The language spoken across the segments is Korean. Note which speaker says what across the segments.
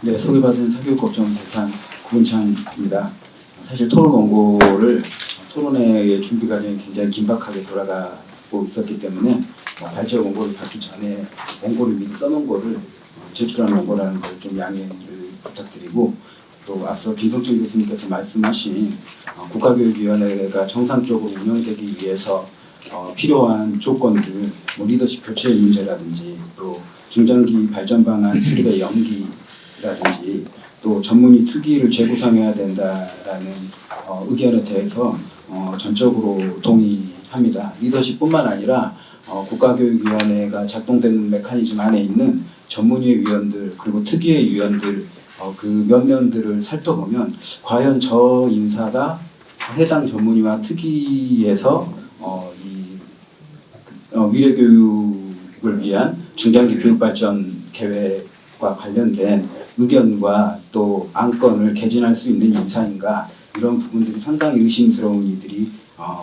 Speaker 1: 네, 소개받은 사교육 걱정 대상 구은창입니다. 사실 토론 원고를 토론회의 준비 과정이 굉장히 긴박하게 돌아가고 있었기 때문에 발제 원고를 받기 전에 원고를 미리 써놓은 거를 제출한 원고라는 걸 좀 양해를 부탁드리고, 또 앞서 김성철 교수님께서 말씀하신 국가교육위원회가 정상적으로 운영되기 위해서 필요한 조건들, 리더십 교체의 문제라든지 또 중장기 발전 방안 수립의 연기라든지 또 전문의 특위를 재구성해야 된다라는 의견에 대해서 전적으로 동의합니다. 리더십뿐만 아니라 국가교육위원회가 작동되는 메커니즘 안에 있는 전문의 위원들 그리고 특위의 위원들 그 면면들을 살펴보면 과연 저 인사가 해당 전문의와 특위에서 미래교육을 위한 중장기 교육발전 계획과 관련된 의견과 또 안건을 개진할 수 있는 인사인가, 이런 부분들이 상당히 의심스러운 이들이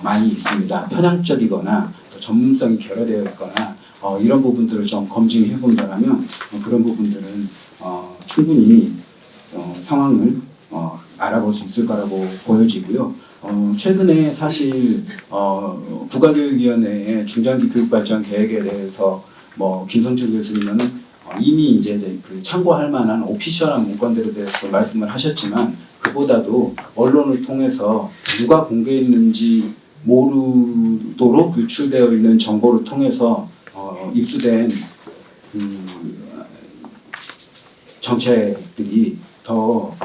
Speaker 1: 많이 있습니다. 편향적이거나 또 전문성이 결여되어 있거나 이런 부분들을 좀 검증해 본다면 그런 부분들은 충분히 상황을 알아볼 수 있을 거라고 보여지고요. 최근에 사실 국가교육위원회의 중장기 교육발전 계획에 대해서 김성철 교수님은 이미 이제 그 참고할 만한 오피셜한 문건들에 대해서 말씀을 하셨지만, 그보다도 언론을 통해서 누가 공개했는지 모르도록 유출되어 있는 정보를 통해서 입수된 정책들이 더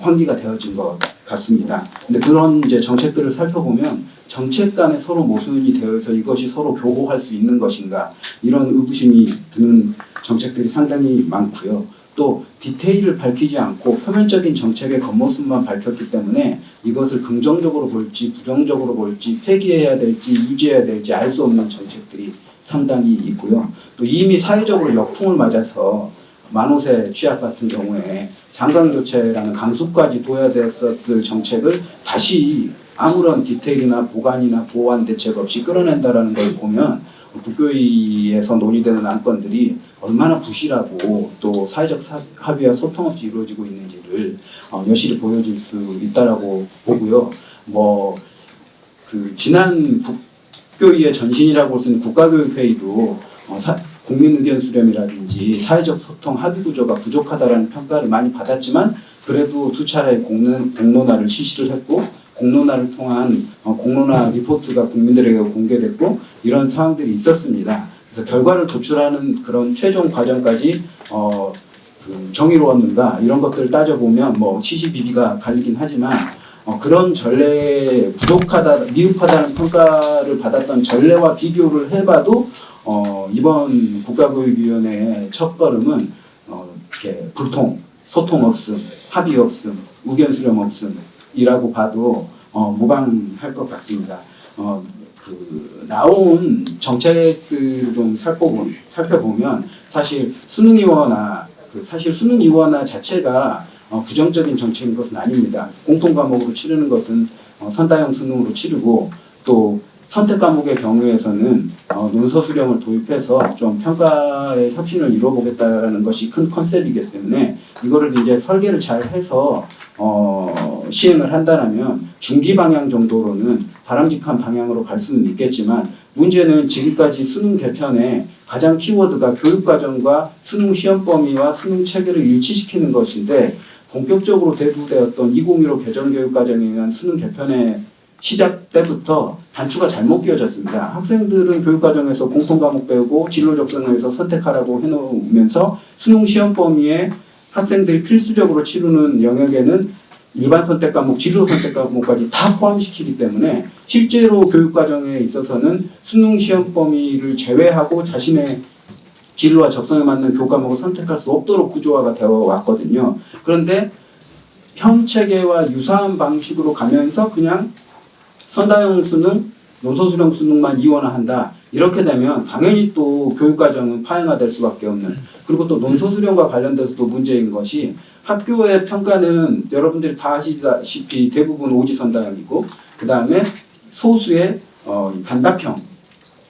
Speaker 1: 환기가 되어진 것 같습니다. 근데 그런 이제 정책들을 살펴보면 정책 간에 서로 모순이 되어서 이것이 서로 교호할 수 있는 것인가, 이런 의구심이 드는 정책들이 상당히 많고요. 또 디테일을 밝히지 않고 표면적인 정책의 겉모습만 밝혔기 때문에 이것을 긍정적으로 볼지 부정적으로 볼지 폐기해야 될지 유지해야 될지 알 수 없는 정책들이 상당히 있고요. 또 이미 사회적으로 역풍을 맞아서 만호세 취약 같은 경우에 장관교체라는 강수까지 둬야 됐었을 정책을 다시 아무런 디테일이나 보완이나 보완 대책 없이 끌어낸다라는 걸 보면 국교위에서 논의되는 안건들이 얼마나 부실하고 또 사회적 합의와 소통 없이 이루어지고 있는지를 여실히 보여줄 수 있다라고 보고요. 그 지난 국교위의 전신이라고 볼 수 있는 국가교육회의도 국민 의견 수렴이라든지 사회적 소통 합의 구조가 부족하다라는 평가를 많이 받았지만, 그래도 두 차례 공론화를 실시를 했고, 공론화를 통한 공론화 리포트가 국민들에게 공개됐고, 이런 상황들이 있었습니다. 그래서 결과를 도출하는 그런 최종 과정까지 정의로웠는가, 이런 것들을 따져보면 시시비비가 갈리긴 하지만 그런 전례에 부족하다, 미흡하다는 평가를 받았던 전례와 비교를 해봐도 이번 국가교육위원회의 첫걸음은 이렇게 불통, 소통 없음, 합의 없음, 의견 수렴 없음이라고 봐도 무방할 것 같습니다. 나온 정책들을 좀 살펴보면 사실 수능이원화 자체가 부정적인 정책인 것은 아닙니다. 공통 과목으로 치르는 것은 선다형 수능으로 치르고, 또 선택 과목의 경우에서는 논서 수령을 도입해서 좀 평가의 혁신을 이루어보겠다는 것이 큰 컨셉이기 때문에 이거를 이제 설계를 잘 해서 시행을 한다면 중기 방향 정도로는 바람직한 방향으로 갈 수는 있겠지만, 문제는 지금까지 수능 개편의 가장 키워드가 교육과정과 수능 시험 범위와 수능 체계를 일치시키는 것인데, 본격적으로 대두되었던 2015 개정교육과정에 의한 수능 개편의 시작 때부터 단추가 잘못 끼워졌습니다. 학생들은 교육과정에서 공통과목 배우고 진로 적성에서 선택하라고 해놓으면서 수능 시험 범위에 학생들이 필수적으로 치르는 영역에는 일반 선택 과목, 진로 선택 과목까지 다 포함시키기 때문에 실제로 교육과정에 있어서는 수능 시험 범위를 제외하고 자신의 진로와 적성에 맞는 교과목을 선택할 수 없도록 구조화가 되어 왔거든요. 그런데 평체계와 유사한 방식으로 가면서 그냥 선다형 수능, 논서 수령 수능만 이원화한다, 이렇게 되면 당연히 또 교육과정은 파행화될 수밖에 없는, 그리고 또 논서 수령과 관련돼서 또 문제인 것이, 학교의 평가는 여러분들이 다 아시다시피 대부분 오지선다형이고, 그 다음에 소수의 단답형,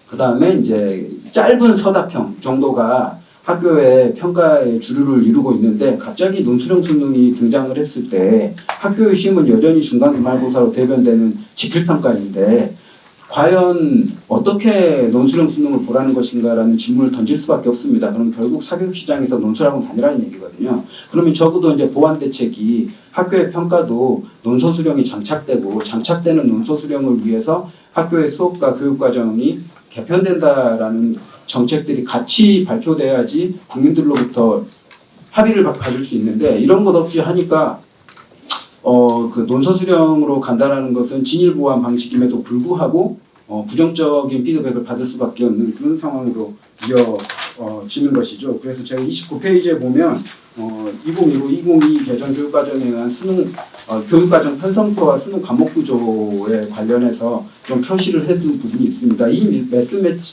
Speaker 1: 그 다음에 이제 짧은 서답형 정도가 학교의 평가에 주류를 이루고 있는데 갑자기 논술형 수능이 등장을 했을 때 학교의 시험은 여전히 중간 기말고사로 대변되는 지필평가인데 과연 어떻게 논술형 수능을 보라는 것인가라는 질문을 던질 수밖에 없습니다. 그럼 결국 사교육 시장에서 논술학은 아니라는 얘기거든요. 그러면 적어도 이제 보완 대책이 학교의 평가도 논서 수령이 장착되고 장착되는 논서 수령을 위해서 학교의 수업과 교육 과정이 개편된다라는 정책들이 같이 발표돼야지 국민들로부터 합의를 가질 수 있는데 이런 것 없이 하니까 그 논서 수령으로 간다라는 것은 진일 보완 방식임에도 불구하고 부정적인 피드백을 받을 수밖에 없는 그런 상황으로 이어지는 것이죠. 그래서 제가 29페이지에 보면 2015-2022 개정 교육과정에 의한 수능 교육과정 편성표와 수능 과목 구조에 관련해서 좀 표시를 해둔 부분이 있습니다. 이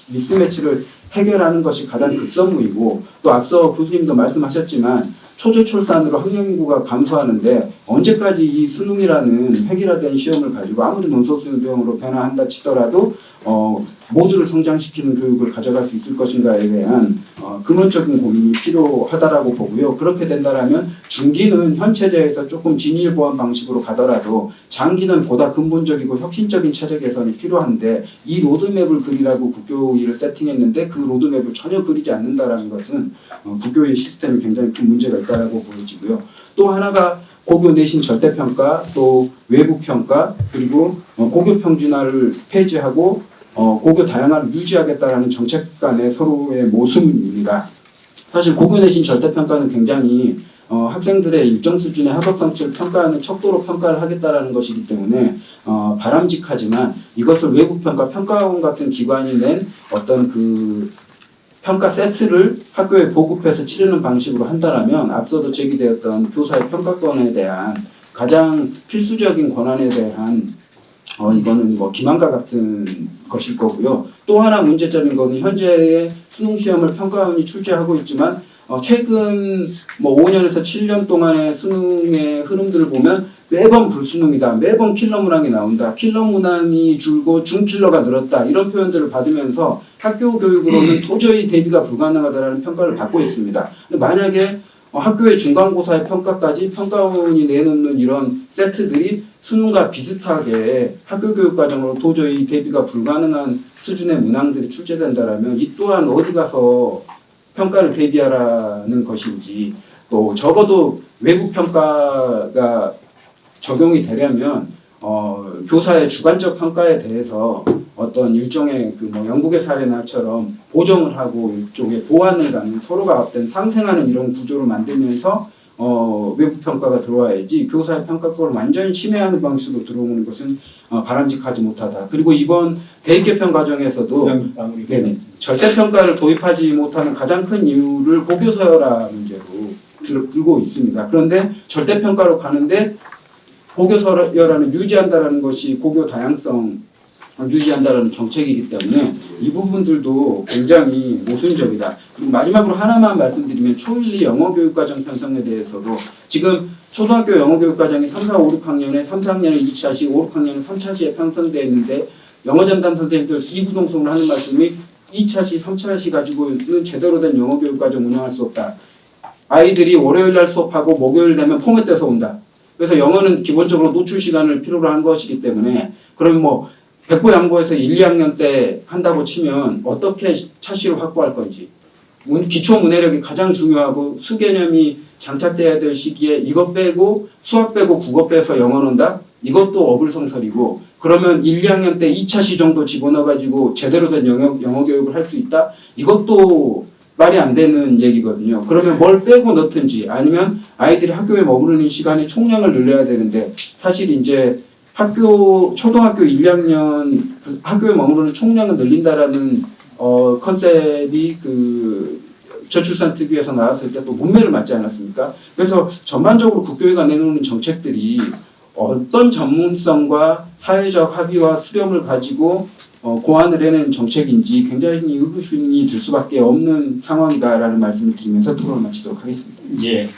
Speaker 1: 미스매치를 해결하는 것이 가장 급선무이고 또 앞서 교수님도 말씀하셨지만 초저출산으로 학령인구가 감소하는데 언제까지 이 수능이라는 획일화된 시험을 가지고 아무리 논서 수능으로 변화한다 치더라도 모두를 성장시키는 교육을 가져갈 수 있을 것인가에 대한 근원적인 고민이 필요하다라고 보고요. 그렇게 된다라면 중기는 현 체제에서 조금 진일 보완 방식으로 가더라도 장기는 보다 근본적이고 혁신적인 체제 개선이 필요한데 이 로드맵을 그리라고 국교위를 세팅했는데 그 로드맵을 전혀 그리지 않는다라는 것은 국교위 시스템이 굉장히 큰 문제가 있다라고 보여지고요. 또 하나가 고교 내신 절대평가, 또 외부평가, 그리고 고교 평준화를 폐지하고 고교 다양화를 유지하겠다라는 정책 간의 서로의 모순입니다. 사실 고교 내신 절대평가는 굉장히 학생들의 일정 수준의 학업 성취를 평가하는 척도로 평가를 하겠다라는 것이기 때문에 바람직하지만 이것을 외부평가 평가원 같은 기관이 낸 어떤 그 평가 세트를 학교에 보급해서 치르는 방식으로 한다라면 앞서도 제기되었던 교사의 평가권에 대한 가장 필수적인 권한에 대한 이거는 뭐 기만과 같은 것일 거고요. 또 하나 문제점인 거는 현재의 수능 시험을 평가원이 출제하고 있지만 최근 뭐 5년에서 7년 동안의 수능의 흐름들을 보면 매번 불수능이다. 매번 킬러 문항이 나온다. 킬러 문항이 줄고 중킬러가 늘었다. 이런 표현들을 받으면서 학교 교육으로는 도저히 대비가 불가능하다라는 평가를 받고 있습니다. 근데 만약에 학교의 중간고사의 평가까지 평가원이 내놓는 이런 세트들이 수능과 비슷하게 학교 교육 과정으로 도저히 대비가 불가능한 수준의 문항들이 출제된다라면 이 또한 어디 가서 평가를 대비하라는 것인지 또 적어도 외부 평가가 적용이 되려면 교사의 주관적 평가에 대해서 어떤 일종의 그 뭐 영국의 사례나처럼 보정을 하고 일종의 보완을 하는 서로가 어떤 상생하는 이런 구조를 만들면서 외부 평가가 들어와야지 교사의 평가권을 완전히 침해하는 방식으로 들어오는 것은 바람직하지 못하다. 그리고 이번 대입개편 과정에서도 절대평가를 도입하지 못하는 가장 큰 이유를 고교 서열화 문제로 들고 있습니다. 그런데 절대평가로 가는데 고교 서열화는 유지한다는 것이 고교 다양성 유지한다는 정책이기 때문에 이 부분들도 굉장히 모순적이다. 그리고 마지막으로 하나만 말씀드리면 초1, 2 영어교육과정 편성에 대해서도 지금 초등학교 영어교육과정이 3, 4, 5, 6학년에 3, 4학년에 2차시, 5, 6학년에 3차시에 편성되어 있는데 영어전담 선생님들 이구동성으로 하는 말씀이 2차시, 3차시 가지고는 제대로 된 영어교육과정 운영할 수 없다. 아이들이 월요일 날 수업하고 목요일 되면 포맷돼서 온다. 그래서 영어는 기본적으로 노출 시간을 필요로 한 것이기 때문에 그럼 뭐 백보양보에서 1, 2학년 때 한다고 치면 어떻게 차시로 확보할 건지 기초 문해력이 가장 중요하고 수개념이 장착돼야 될 시기에 이것 빼고 수학 빼고 국어 빼서 영어 논다? 이것도 어불성설이고 그러면 1, 2학년 때 2차시 정도 집어넣어가지고 제대로 된 영어 교육을 할 수 있다? 이것도 말이 안 되는 얘기거든요. 그러면 뭘 빼고 넣든지 아니면 아이들이 학교에 머무르는 시간의 총량을 늘려야 되는데 사실 이제 초등학교 1, 2학년 학교에 머무르는 총량을 늘린다라는 컨셉이 그 저출산 특위에서 나왔을 때 또 문매를 맞지 않았습니까? 그래서 전반적으로 국교위가 내놓는 정책들이 어떤 전문성과 사회적 합의와 수렴을 가지고 고안을 해낸 정책인지 굉장히 의구심이 들 수밖에 없는 상황이다라는 말씀을 드리면서 토론을 마치도록 하겠습니다.
Speaker 2: 예.